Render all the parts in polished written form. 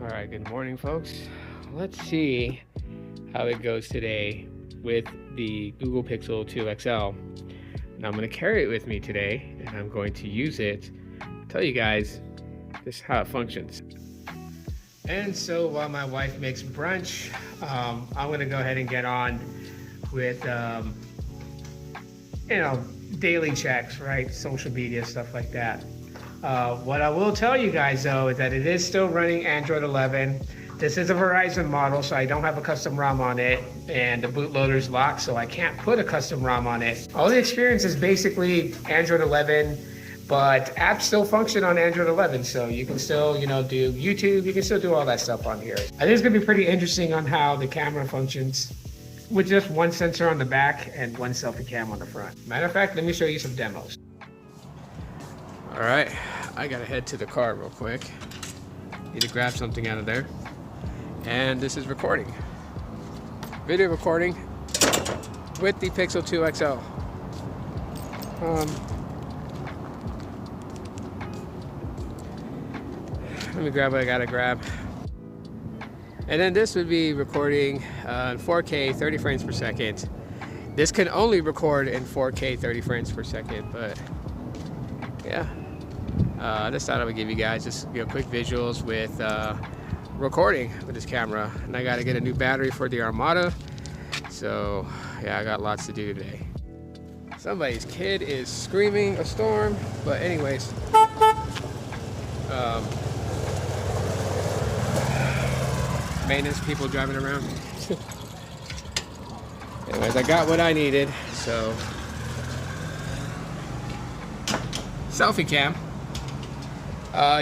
All right, good morning, folks. Let's see how it goes today with the Google Pixel 2 XL. Now I'm going to carry it with me today, and I'm going to use it, tell you guys just how it functions. And so while my wife makes brunch, I'm going to go ahead and get on with, daily checks, right? Social media, stuff like that. What I will tell you guys though is that it is still running Android 11. This is a Verizon model, so I don't have a custom ROM on it, and the bootloader's locked, so I can't put a custom ROM on it. All the experience is basically Android 11, but apps still function on Android 11, so you can still, do YouTube, you can still do all that stuff on here. I think it's gonna be pretty interesting on how the camera functions with just one sensor on the back and one selfie cam on the front. Matter of fact, let me show you some demos. All right, I gotta head to the car real quick. Need to grab something out of there. And this is recording. Video recording with the Pixel 2 XL. Let me grab what I gotta grab. And then this would be recording in 4K 30 frames per second. This can only record in 4K 30 frames per second, but yeah. I just thought I would give you guys just quick visuals with recording with this camera. And I got to get a new battery for the Armada. So yeah, I got lots to do today. Somebody's kid is screaming a storm, but anyways. Maintenance people driving around. Anyways, I got what I needed, so. Selfie cam.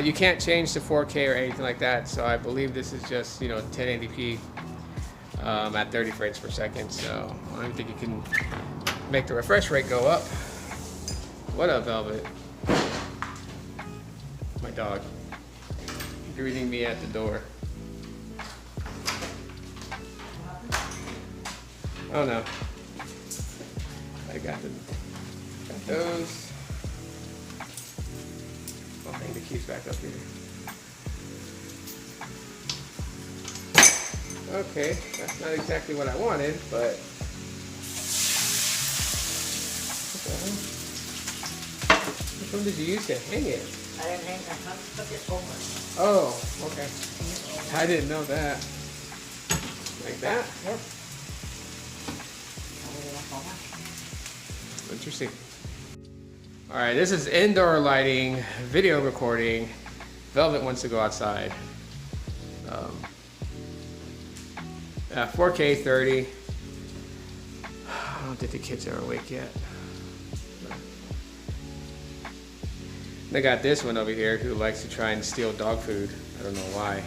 You can't change to 4K or anything like that, so I believe this is just 1080p at 30 frames per second. So I don't think you can make the refresh rate go up. What up, Velvet? My dog greeting me at the door. Oh no, I got those. I'll hang the keys back up here. Okay, that's not exactly what I wanted, but which one did you use to hang it? I didn't hang it, I took it over. Oh, okay. I didn't know that. Like that? Yep. Interesting. All right, this is indoor lighting, video recording. Velvet wants to go outside. 4K 30. I don't think the kids are awake yet. I got this one over here who likes to try and steal dog food. I don't know why.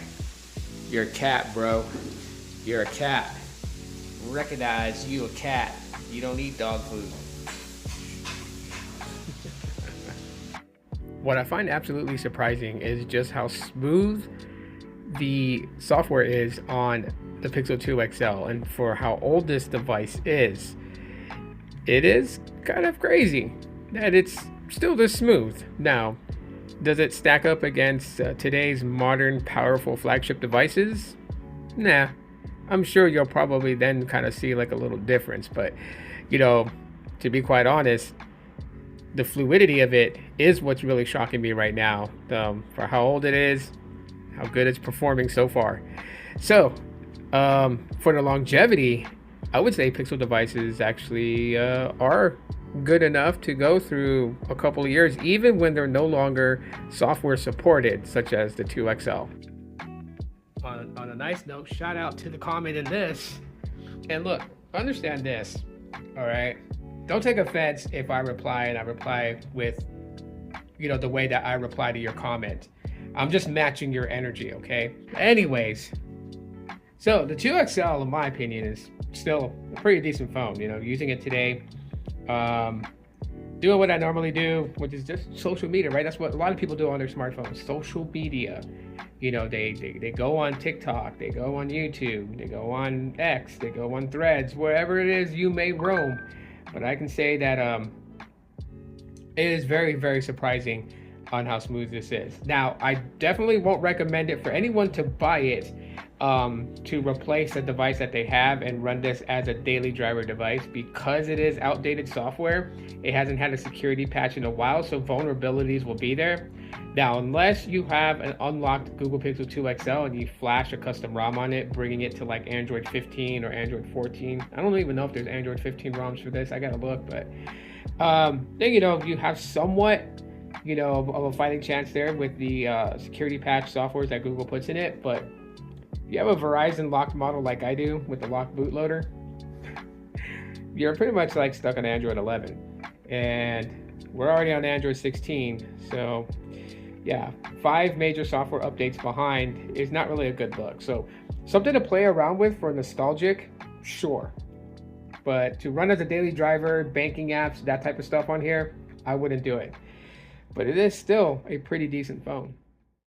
You're a cat, bro. You're a cat. Recognize you a cat. You don't eat dog food. What I find absolutely surprising is just how smooth the software is on the Pixel 2 XL, and for how old this device is, it is kind of crazy that it's still this smooth. Now, does it stack up against today's modern, powerful flagship devices? Nah. I'm sure you'll probably then kind of see like a little difference, but to be quite honest, the fluidity of it is what's really shocking me right now, for how old it is, how good it's performing so far. So for the longevity, I would say Pixel devices actually are good enough to go through a couple of years, even when they're no longer software supported, such as the 2 XL. On a nice note, shout out to the comment in this. And look, understand this, all right? Don't take offense if I reply and I reply with, the way that I reply to your comment. I'm just matching your energy, okay? Anyways, so the 2 XL, in my opinion, is still a pretty decent phone. Using it today, doing what I normally do, which is just social media, right? That's what a lot of people do on their smartphones, social media. They go on TikTok, they go on YouTube, they go on X, they go on Threads, wherever it is you may roam. But I can say that it is very, very surprising on how smooth this is. Now, I definitely won't recommend it for anyone to buy it to replace a device that they have and run this as a daily driver device, because it is outdated software. It hasn't had a security patch in a while, so vulnerabilities will be there. Now, unless you have an unlocked Google Pixel 2 XL and you flash a custom ROM on it, bringing it to like Android 15 or Android 14. I don't even know if there's Android 15 ROMs for this. I gotta look, but then, you have somewhat, of a fighting chance there with the security patch softwares that Google puts in it. But if you have a Verizon locked model like I do with the locked bootloader, you're pretty much like stuck on Android 11. And we're already on Android 16. So yeah, 5 major software updates behind is not really a good look. So something to play around with for nostalgic, sure. But to run as a daily driver, banking apps, that type of stuff on here, I wouldn't do it. But it is still a pretty decent phone.